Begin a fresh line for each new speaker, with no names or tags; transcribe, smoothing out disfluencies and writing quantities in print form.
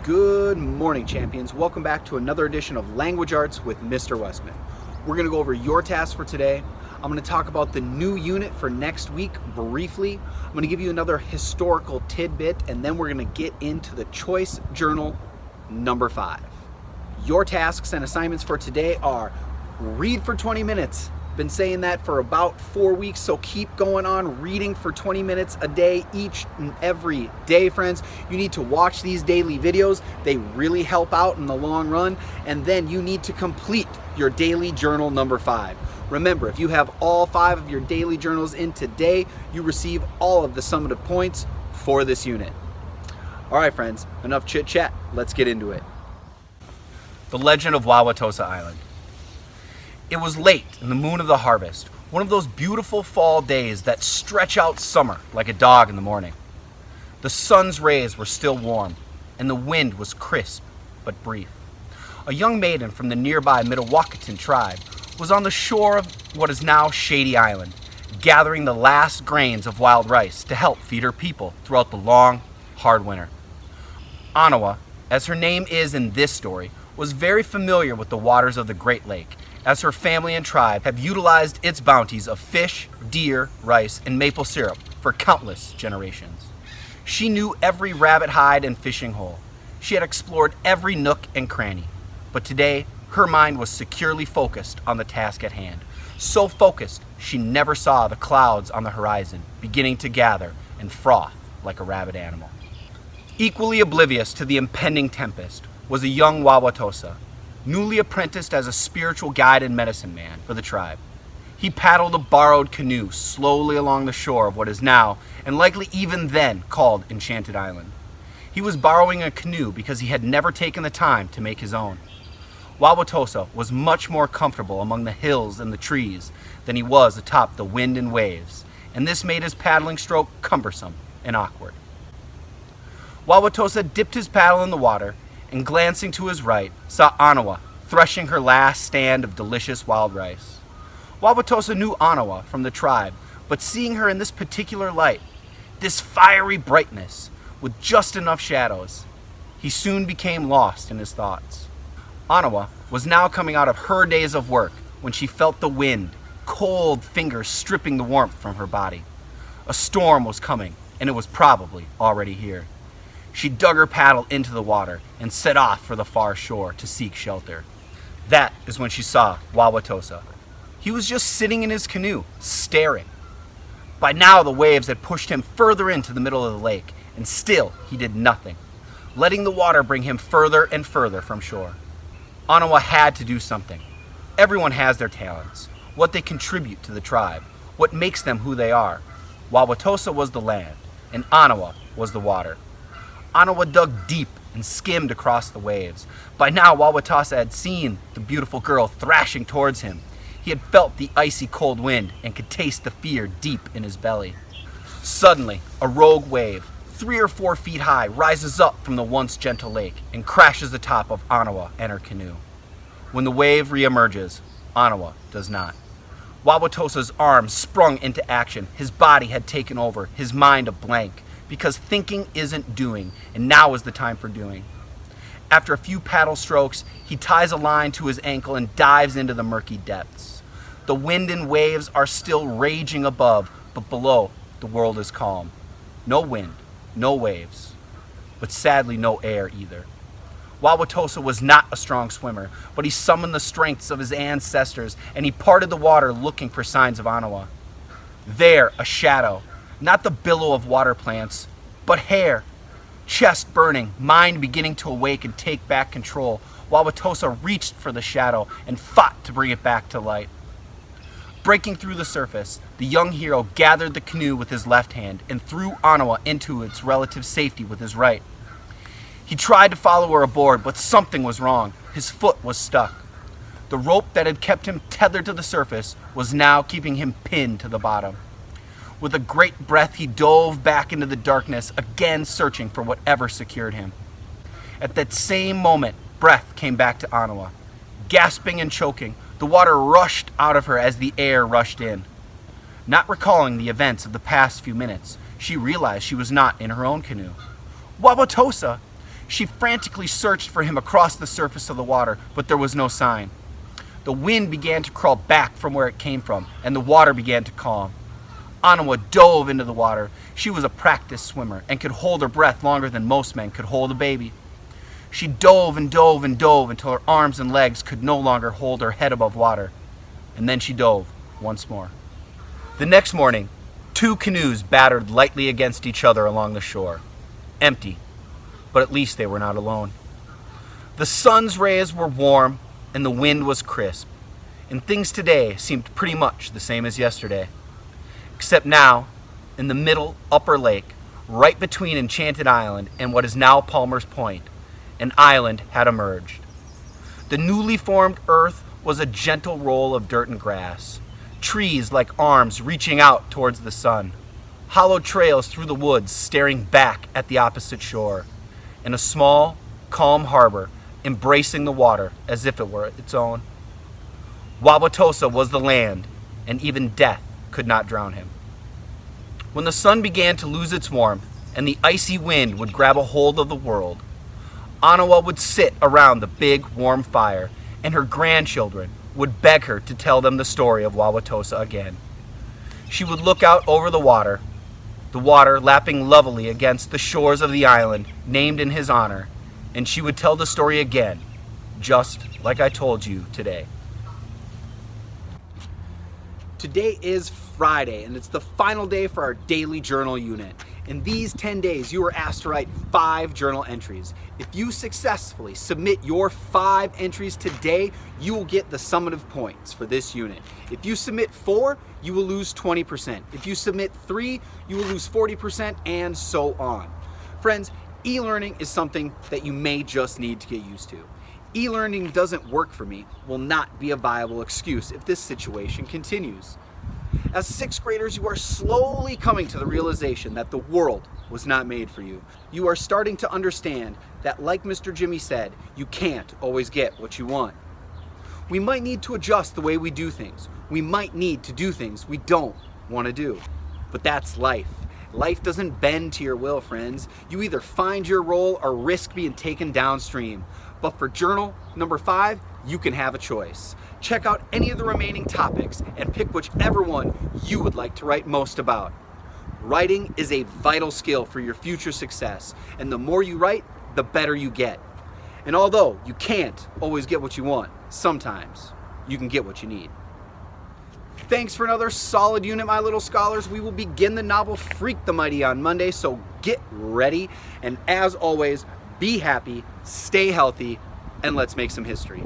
Good morning, champions. Welcome back to another edition of Language Arts with Mr. Westman. We're going to go over your task for today. I'm going to talk about the new unit for next week briefly. I'm going to give you another historical tidbit, and then we're going to get into the choice journal number 5. Your tasks and assignments for today are read for 20 minutes. Been saying that for about 4 weeks, so keep going on reading for 20 minutes a day, each and every day, friends. You need to watch these daily videos. They really help out in the long run. And then you need to complete your daily journal number 5. Remember, if you have all 5 of your daily journals in today, you receive all of the summative points for this unit. All right, friends, enough chit chat. Let's get into it. The Legend of Wawatosa Island. It was late in the moon of the harvest, one of those beautiful fall days that stretch out summer like a dog in the morning. The sun's rays were still warm, and the wind was crisp but brief. A young maiden from the nearby Wawatosa tribe was on the shore of what is now Shady Island, gathering the last grains of wild rice to help feed her people throughout the long, hard winter. Anawa, as her name is in this story, was very familiar with the waters of the Great Lake, as her family and tribe have utilized its bounties of fish, deer, rice, and maple syrup for countless generations. She knew every rabbit hide and fishing hole. She had explored every nook and cranny. But today, her mind was securely focused on the task at hand. So focused, she never saw the clouds on the horizon beginning to gather and froth like a rabid animal. Equally oblivious to the impending tempest was a young Wawatosa, newly apprenticed as a spiritual guide and medicine man for the tribe. He paddled a borrowed canoe slowly along the shore of what is now, and likely even then, called Enchanted Island. He was borrowing a canoe because he had never taken the time to make his own. Wawatosa was much more comfortable among the hills and the trees than he was atop the wind and waves, and this made his paddling stroke cumbersome and awkward. Wawatosa dipped his paddle in the water, and glancing to his right, saw Anawa threshing her last stand of delicious wild rice. Wawatosa knew Anawa from the tribe, but seeing her in this particular light, this fiery brightness, with just enough shadows, he soon became lost in his thoughts. Anawa was now coming out of her days of work when she felt the wind, cold fingers stripping the warmth from her body. A storm was coming, and it was probably already here. She dug her paddle into the water and set off for the far shore to seek shelter. That is when she saw Wawatosa. He was just sitting in his canoe, staring. By now the waves had pushed him further into the middle of the lake, and still he did nothing, letting the water bring him further and further from shore. Anawa had to do something. Everyone has their talents, what they contribute to the tribe, what makes them who they are. Wawatosa was the land, and Anawa was the water. Anawa dug deep and skimmed across the waves. By now, Wawatosa had seen the beautiful girl thrashing towards him. He had felt the icy cold wind and could taste the fear deep in his belly. Suddenly, a rogue wave, 3 or 4 feet high, rises up from the once gentle lake and crashes atop of Anawa and her canoe. When the wave reemerges, Anawa does not. Wawatosa's arms sprung into action. His body had taken over, his mind a blank, because thinking isn't doing, and now is the time for doing. After a few paddle strokes, he ties a line to his ankle and dives into the murky depths. The wind and waves are still raging above, but below, the world is calm. No wind, no waves, but sadly no air either. Wawatosa was not a strong swimmer, but he summoned the strengths of his ancestors, and he parted the water looking for signs of Anawa. There, a shadow, not the billow of water plants, but hair, chest burning, mind beginning to awake and take back control. Wawatosa reached for the shadow and fought to bring it back to light. Breaking through the surface, the young hero gathered the canoe with his left hand and threw Anawa into its relative safety with his right. He tried to follow her aboard, but something was wrong. His foot was stuck. The rope that had kept him tethered to the surface was now keeping him pinned to the bottom. With a great breath, he dove back into the darkness, again searching for whatever secured him. At that same moment, breath came back to Anawa. Gasping and choking, the water rushed out of her as the air rushed in. Not recalling the events of the past few minutes, she realized she was not in her own canoe. Wawatosa! She frantically searched for him across the surface of the water, but there was no sign. The wind began to crawl back from where it came from, and the water began to calm. Anawa dove into the water. She was a practiced swimmer and could hold her breath longer than most men could hold a baby. She dove and dove and dove until her arms and legs could no longer hold her head above water. And then she dove once more. The next morning, 2 canoes battered lightly against each other along the shore. Empty, but at least they were not alone. The sun's rays were warm and the wind was crisp, and things today seemed pretty much the same as yesterday. Except now, in the middle upper lake, right between Enchanted Island and what is now Palmer's Point, an island had emerged. The newly formed earth was a gentle roll of dirt and grass, trees like arms reaching out towards the sun, hollow trails through the woods staring back at the opposite shore, and a small, calm harbor embracing the water as if it were its own. Wawatosa was the land, and even death could not drown him. When the sun began to lose its warmth and the icy wind would grab a hold of the world, Anawa would sit around the big warm fire, and her grandchildren would beg her to tell them the story of Wawatosa again. She would look out over the water lapping lovely against the shores of the island named in his honor, and she would tell the story again, just like I told you today. Today is Friday, and it's the final day for our daily journal unit. In these 10 days, you are asked to write 5 journal entries. If you successfully submit your 5 entries today, you will get the summative points for this unit. If you submit 4, you will lose 20%. If you submit 3, you will lose 40%, and so on. Friends, e-learning is something that you may just need to get used to. E-learning doesn't work for me will not be a viable excuse if this situation continues. As 6th graders, you are slowly coming to the realization that the world was not made for you. You are starting to understand that, like Mr. Jimmy said, you can't always get what you want. We might need to adjust the way we do things. We might need to do things we don't want to do. But that's life. Life doesn't bend to your will, friends. You either find your role or risk being taken downstream. But for journal number 5, you can have a choice. Check out any of the remaining topics and pick whichever one you would like to write most about. Writing is a vital skill for your future success, and the more you write, the better you get. And although you can't always get what you want, sometimes you can get what you need. Thanks for another solid unit, my little scholars. We will begin the novel Freak the Mighty on Monday, so get ready. And as always, be happy, stay healthy, and let's make some history.